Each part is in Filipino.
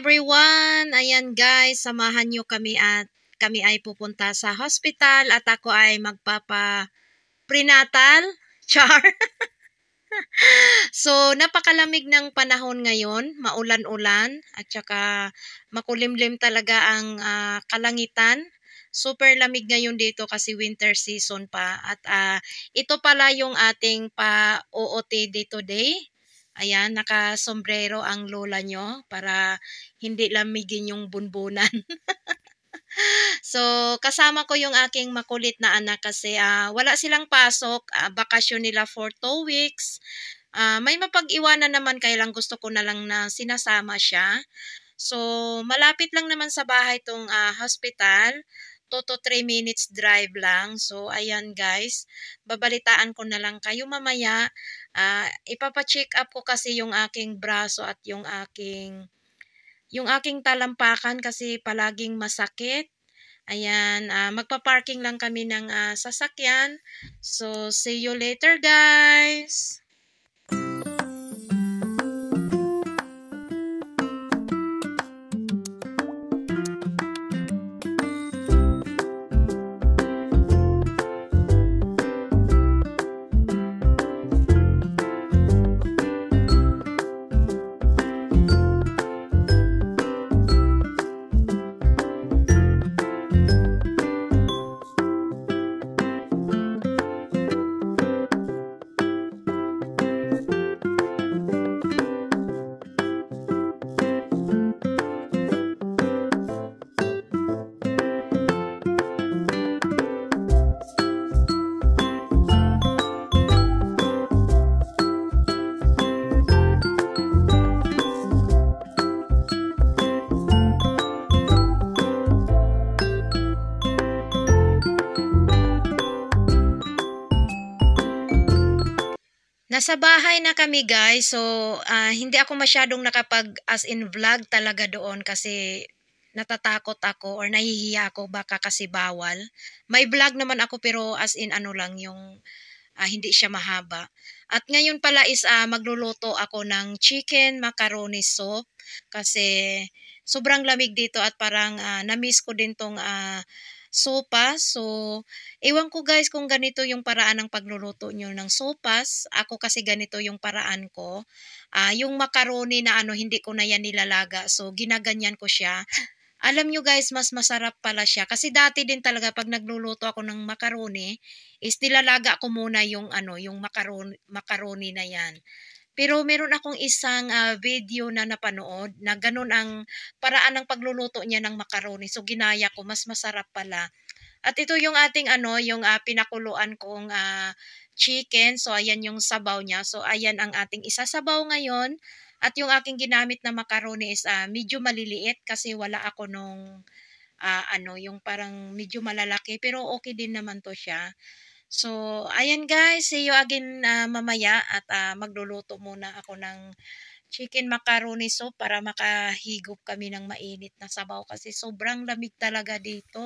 everyone! Ayan guys, samahan nyo kami at kami ay pupunta sa hospital at ako ay magpapa-prenatal. Char! So, napakalamig ng panahon ngayon, maulan-ulan at saka makulimlim talaga ang kalangitan. Super lamig ngayon dito kasi winter season pa at ito pala yung ating pa-OOTD today. Ayan, naka-sombrero ang lola nyo para hindi lamigin yung bunbunan. So, kasama ko yung aking makulit na anak kasi wala silang pasok, bakasyon nila for 2 weeks. May mapag-iwanan naman kaya lang gusto ko na lang na sinasama siya. So, malapit lang naman sa bahay tong hospital. 2 to 3 minutes drive lang. So, ayan guys, babalitaan ko na lang kayo mamaya. Ipapa-check up ko kasi yung aking braso at yung aking talampakan kasi palaging masakit. Ayan, magpa-parking lang kami ng sasakyan. So, see you later guys! Nasa bahay na kami guys, so hindi ako masyadong nakapag as in vlog talaga doon kasi natatakot ako or nahihiya ako baka kasi bawal. May vlog naman ako pero as in ano lang yung hindi siya mahaba. At ngayon pala is magluluto ako ng chicken macaroni soup kasi sobrang lamig dito at parang na-miss ko din tong sopas. So, ewan ko guys kung ganito yung paraan ng pagluluto nyo ng sopas. Ako kasi ganito yung paraan ko. Yung macaroni na hindi ko na yan nilalaga. So, ginaganyan ko siya. Alam nyo guys, mas masarap pala siya. Kasi dati din talaga pag nagluluto ako ng macaroni, is nilalaga ko muna yung yung macaroni na yan. Pero meron akong isang video na napanood na ganun ang paraan ng pagluluto niya ng macaroni. So, ginaya ko. Mas masarap pala. At ito yung ating yung pinakuluan kong chicken. So, ayan yung sabaw niya. So, ayan ang ating isasabaw ngayon. At yung aking ginamit na macaroni is medyo maliliit kasi wala ako nung yung parang medyo malalaki. Pero okay din naman to siya. So, ayan guys, see you again mamaya at magluluto muna ako ng chicken macaroni soup para makahigop kami ng mainit na sabaw kasi sobrang lamig talaga dito.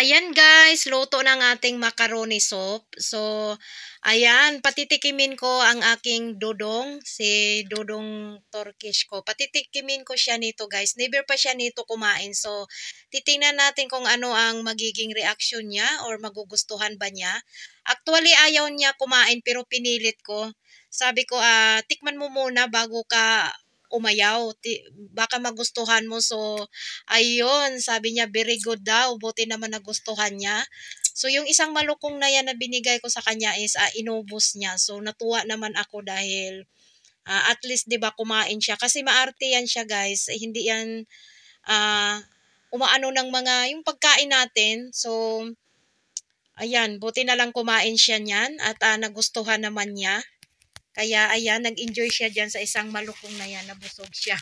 ayan guys, luto ng ating macaroni soup. So, ayan, patitikimin ko ang aking dudong, si dudong Turkish ko. Patitikimin ko siya nito guys. Never pa siya nito kumain. So, titingnan natin kung ano ang magiging reaction niya or magugustuhan ba niya. Actually, ayaw niya kumain pero pinilit ko. Sabi ko, tikman mo muna bago ka umayaw. Baka magustuhan mo. So, ayun, sabi niya, very good daw. Buti naman nagustuhan niya. So, yung isang malukong na yan na binigay ko sa kanya is inubos niya. So, natuwa naman ako dahil at least, di ba, kumain siya. Kasi maarte yan siya, guys. Hindi yan umaano ng mga, yung pagkain natin. So, ayan, buti na lang kumain siya niyan at nagustuhan naman niya. Kaya, ayan, nag-enjoy siya dyan sa isang malukong na yan. Nabusog siya.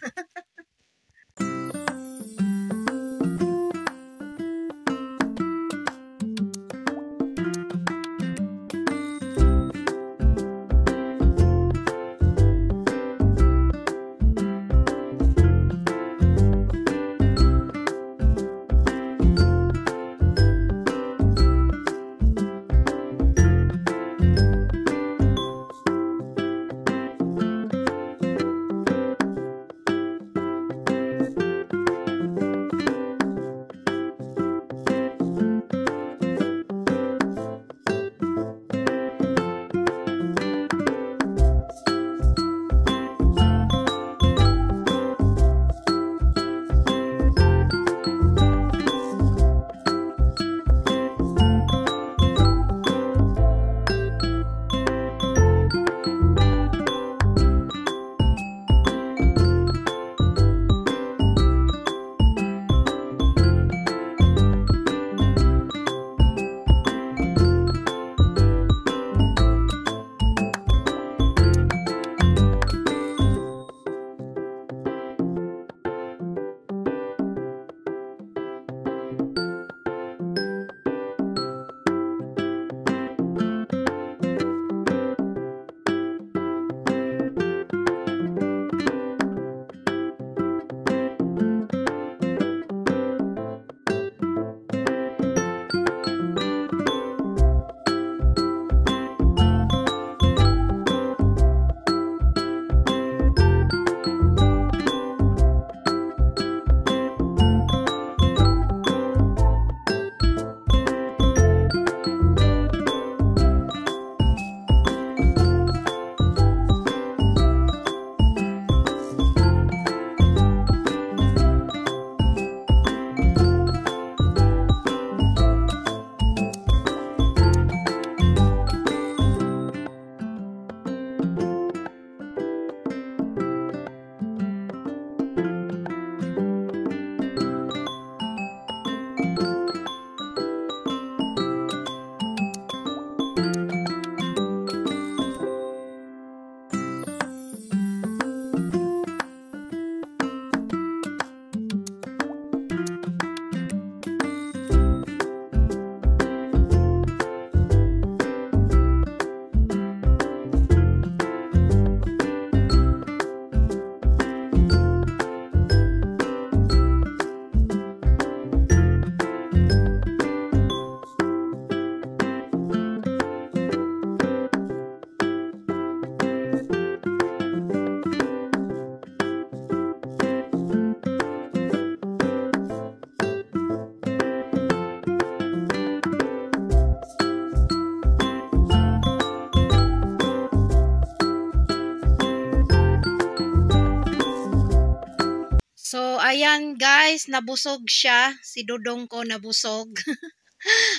So, ayan guys, nabusog siya. Si dudong ko nabusog.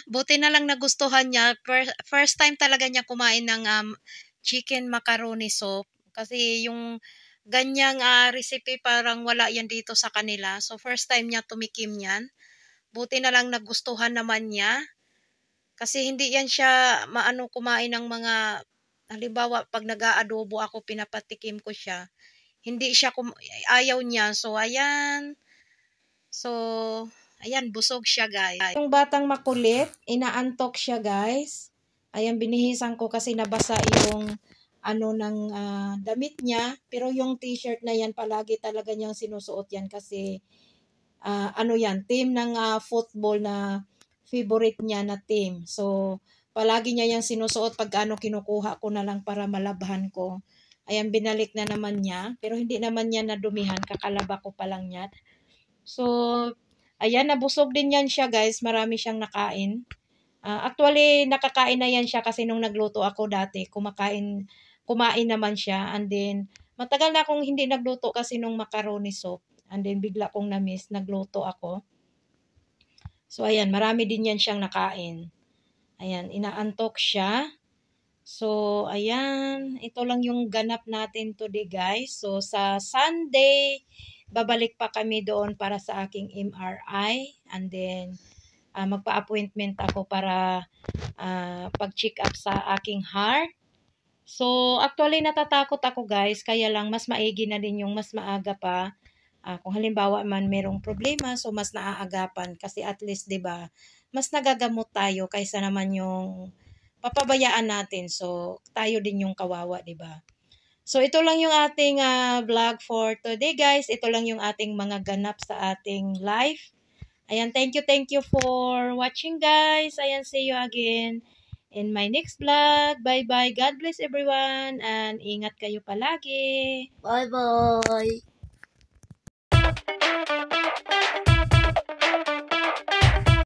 Buti na lang nagustuhan niya. First time talaga niya kumain ng chicken macaroni soup. Kasi yung ganyang recipe parang wala yan dito sa kanila. So, first time niya tumikim yan. Buti na lang nagustuhan naman niya. Kasi hindi yan siya maano kumain ng mga, halimbawa, pag nag-aadobo ako, pinapatikim ko siya. Hindi siya, ayaw niya. So, ayan. So, ayan, busog siya, guys. Yung batang makulit, inaantok siya, guys. Ayan, binihisan ko kasi nabasa yung ano ng damit niya. Pero yung t-shirt na yan, palagi talaga niyang sinusuot yan kasi ano yan, team ng football na favorite niya na team. So, palagi niya yung sinusuot pag ano kinukuha ko na lang para malabhan ko. Ayan, binalik na naman niya. Pero hindi naman niya nadumihan. Kakalaba ko pa lang yan. So, ayan, nabusog din yan siya guys. Marami siyang nakain. Actually, nakakain na yan siya kasi nung nagluto ako dati, kumain naman siya. And then, matagal na akong hindi nagluto kasi nung macaroni soup. And then, bigla kong na-miss, nagluto ako. So, ayan, marami din yan siyang nakain. Ayan, inaantok siya. So, ayan, ito lang yung ganap natin today guys. So, sa Sunday, babalik pa kami doon para sa aking MRI. And then, magpa-appointment ako para pag-check up sa aking heart. So, actually natatakot ako guys, kaya lang mas maigi na din yung mas maaga pa. Kung halimbawa man merong problema, so mas naaagapan kasi at least 'di ba, mas nagagamot tayo kaysa naman yung papabayaan natin. So, tayo din yung kawawa, 'di ba? So, ito lang yung ating vlog for today guys. Ito lang yung ating mga ganap sa ating life. Ayan, thank you for watching guys. Ayan, see you again in my next vlog. Bye-bye. God bless everyone and ingat kayo palagi. Bye-bye.